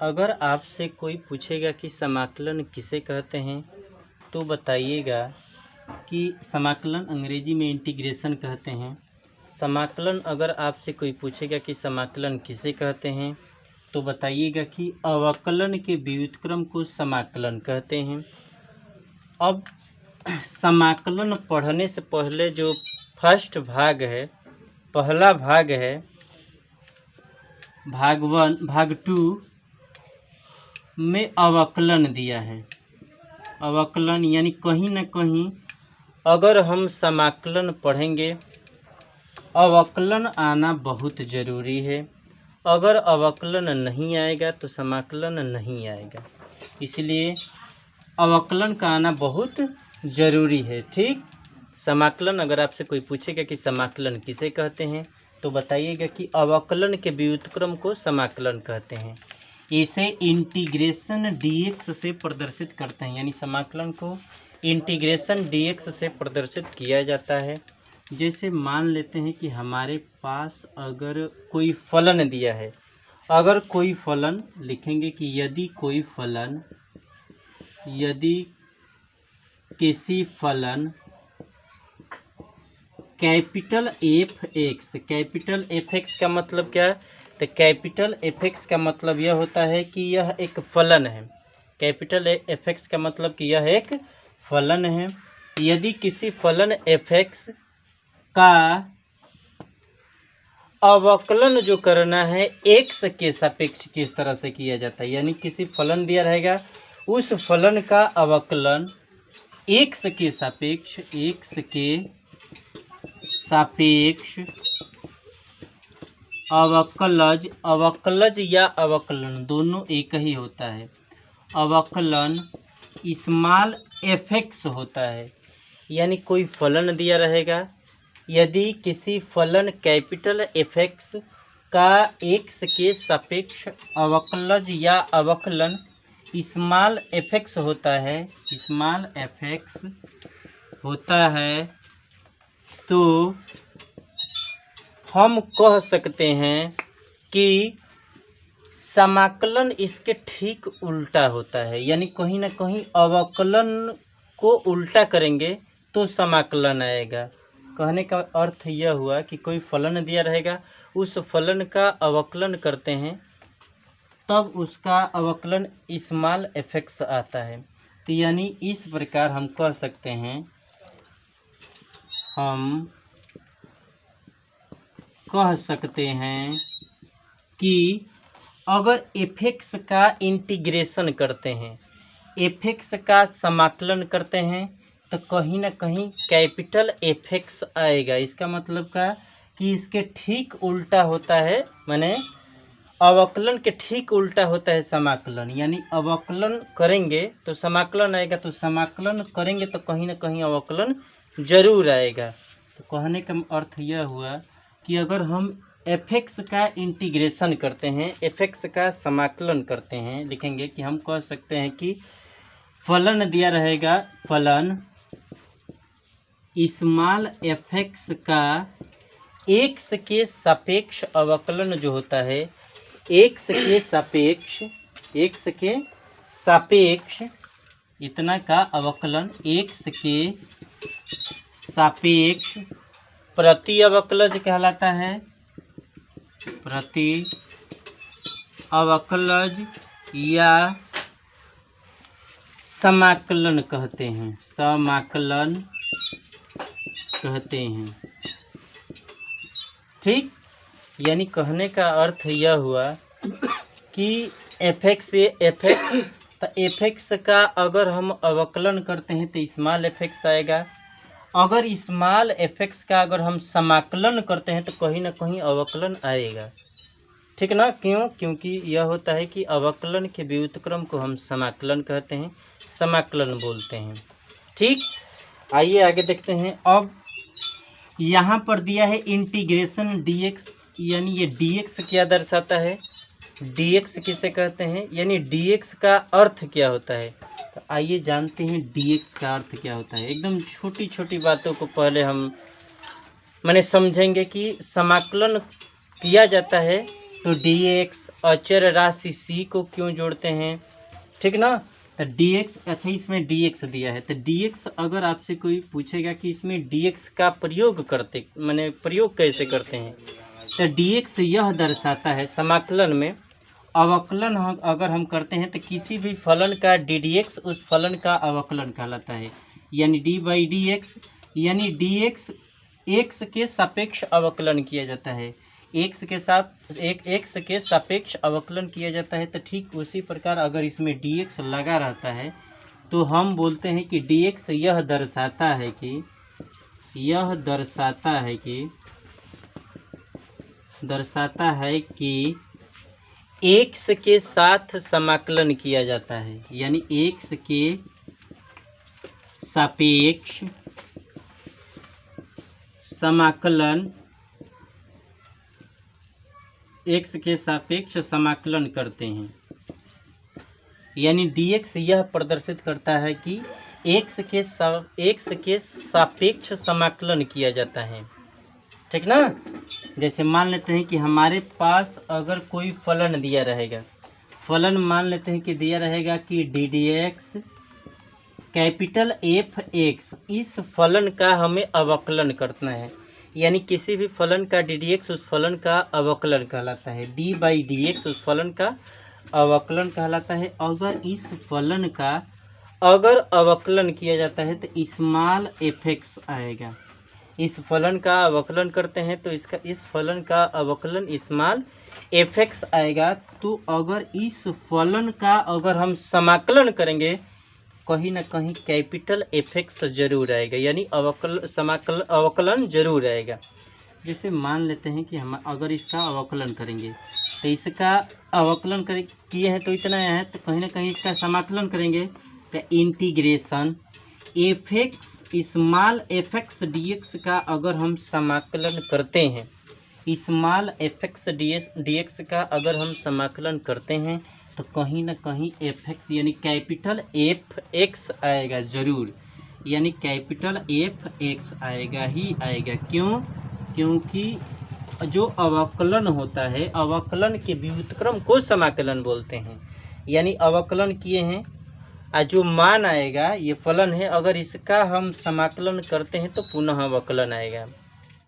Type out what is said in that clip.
अगर आपसे कोई पूछेगा कि समाकलन किसे कहते हैं तो बताइएगा कि समाकलन अंग्रेजी में इंटीग्रेशन कहते हैं। समाकलन अगर आपसे कोई पूछेगा कि समाकलन किसे कहते हैं तो बताइएगा कि अवकलन के व्युत्क्रम को समाकलन कहते हैं। अब समाकलन पढ़ने से पहले जो फर्स्ट भाग है, पहला भाग है भाग 1, भाग 2 में अवकलन दिया है। अवकलन यानी कहीं ना कहीं अगर हम समाकलन पढ़ेंगे, अवकलन आना बहुत ज़रूरी है। अगर अवकलन नहीं आएगा तो समाकलन नहीं आएगा, इसलिए अवकलन का आना बहुत ज़रूरी है। ठीक, समाकलन अगर आपसे कोई पूछेगा कि समाकलन किसे कहते हैं तो बताइएगा कि अवकलन के व्युत्क्रम को समाकलन कहते हैं। इसे इंटीग्रेशन डीएक्स से प्रदर्शित करते हैं, यानी समाकलन को इंटीग्रेशन डीएक्स से प्रदर्शित किया जाता है। जैसे मान लेते हैं कि हमारे पास अगर कोई फलन दिया है, अगर कोई फलन लिखेंगे कि यदि किसी फलन कैपिटल एफ एक्स का मतलब क्या है, तो कैपिटल एफ एक्स का मतलब यह होता है कि यह एक फलन है। कैपिटल एफ एक्स का मतलब कि यह एक फलन है। यदि किसी फलन एफ एक्स का अवकलन जो करना है एक्स के सापेक्ष किस तरह से किया जाता है, यानी किसी फलन दिया रहेगा, उस फलन का अवकलन एक्स के सापेक्ष अवकलज या अवकलन दोनों एक ही होता है। अवकलन स्मॉल एफ एक्स होता है, यानी कोई फलन दिया रहेगा, यदि किसी फलन कैपिटल एफ एक्स का एक्स के सापेक्ष अवकलज या अवकलन स्मॉल एफ एक्स होता है, तो हम कह सकते हैं कि समाकलन इसके ठीक उल्टा होता है। यानी कहीं ना कहीं अवकलन को उल्टा करेंगे तो समाकलन आएगा। कहने का अर्थ यह हुआ कि कोई फलन दिया रहेगा, उस फलन का अवकलन करते हैं तब उसका अवकलन स्मॉल एफ एक्स आता है। तो यानी इस प्रकार हम कह सकते हैं कि अगर एफ एक्स का इंटीग्रेशन करते हैं, एफ एक्स का समाकलन करते हैं, तो कहीं ना कहीं कैपिटल एफ एक्स आएगा। इसका मतलब का कि इसके ठीक उल्टा होता है, माने अवकलन के ठीक उल्टा होता है समाकलन। यानी अवकलन करेंगे तो समाकलन आएगा, तो समाकलन करेंगे तो कहीं ना कहीं अवकलन जरूर आएगा। तो कहने का अर्थ यह हुआ कि अगर हम एफ एक्स का इंटीग्रेशन करते हैं, एफ एक्स का समाकलन करते हैं, लिखेंगे कि हम कह सकते हैं कि फलन दिया रहेगा, फलन स्मॉल एफ एक्स का एक्स के सापेक्ष अवकलन जो होता है, एक्स के सापेक्ष इतना का अवकलन एक्स के सापेक्ष प्रति अवकलज कहलाता है, प्रति अवकलज या समाकलन कहते हैं, समाकलन कहते हैं। ठीक, यानी कहने का अर्थ यह हुआ कि एफ एक्स का अगर हम अवकलन करते हैं तो स्मॉल एफ एक्स आएगा। अगर स्मॉल एफ एक्स का अगर हम समाकलन करते हैं तो कहीं ना कहीं अवकलन आएगा। ठीक ना, क्यों? क्योंकि यह होता है कि अवकलन के व्युत्क्रम को हम समाकलन कहते हैं, समाकलन बोलते हैं। ठीक, आइए आगे देखते हैं। अब यहाँ पर दिया है इंटीग्रेशन डीएक्स, यानी ये डीएक्स क्या दर्शाता है, डीएक्स किसे कहते हैं, यानी डीएक्स का अर्थ क्या होता है। तो आइए जानते हैं डीएक्स का अर्थ क्या होता है। एकदम छोटी छोटी बातों को पहले हम समझेंगे कि समाकलन किया जाता है तो डीएक्स अचर राशि सी को क्यों जोड़ते हैं, ठीक ना। तो dx, अच्छा इसमें dx दिया है, तो dx अगर आपसे कोई पूछेगा कि इसमें dx का प्रयोग करते माने प्रयोग कैसे करते हैं, तो dx यह दर्शाता है समाकलन में अवकलन अगर हम करते हैं तो किसी भी फलन का ddx उस फलन का अवकलन कहलाता है, यानी d/dx, यानी dx x के सापेक्ष अवकलन किया जाता है, x के सापेक्ष अवकलन किया जाता है। तो ठीक उसी प्रकार अगर इसमें dx लगा रहता है तो हम बोलते हैं कि dx यह दर्शाता है कि x के साथ समाकलन किया जाता है, यानी x के सापेक्ष समाकलन, x के सापेक्ष समाकलन करते हैं, यानी dx यह प्रदर्शित करता है कि x के सापेक्ष समाकलन किया जाता है, ठीक ना। जैसे मान लेते हैं कि हमारे पास अगर कोई फलन दिया रहेगा, फलन मान लेते हैं कि दिया रहेगा कि ddx कैपिटल f(x), इस फलन का हमें अवकलन करना है, यानी किसी भी फलन का ddx उस फलन का अवकलन कहलाता है, d/dx उस फलन का अवकलन कहलाता है। अगर इस फलन का अगर अवकलन किया जाता है तो स्मॉल f(x) आएगा, इस फलन का अवकलन करते हैं तो इस फलन का अवकलन स्मॉल f(x) आएगा। तो अगर इस फलन का अगर हम समाकलन करेंगे कहीं ना कहीं कैपिटल f(x) जरूर आएगा, यानी अवकलन जरूर आएगा। जैसे मान लेते हैं कि हम अगर इसका अवकलन करेंगे तो इसका अवकलन किए हैं तो इतना है, तो कहीं ना कहीं इसका समाकलन करेंगे तो integration f(x) small f(x) dx का अगर हम समाकलन करते हैं, स्मॉल f(x) dx का अगर हम समाकलन करते हैं तो कहीं ना कहीं f(x) यानी कैपिटल f(x) आएगा जरूर, यानी कैपिटल f(x) आएगा ही आएगा। क्यों? क्योंकि जो अवकलन होता है, अवकलन के व्युत्क्रम को समाकलन बोलते हैं, यानी अवकलन किए हैं जो मान आएगा, ये फलन है, अगर इसका हम समाकलन करते हैं तो पुनः अवकलन आएगा।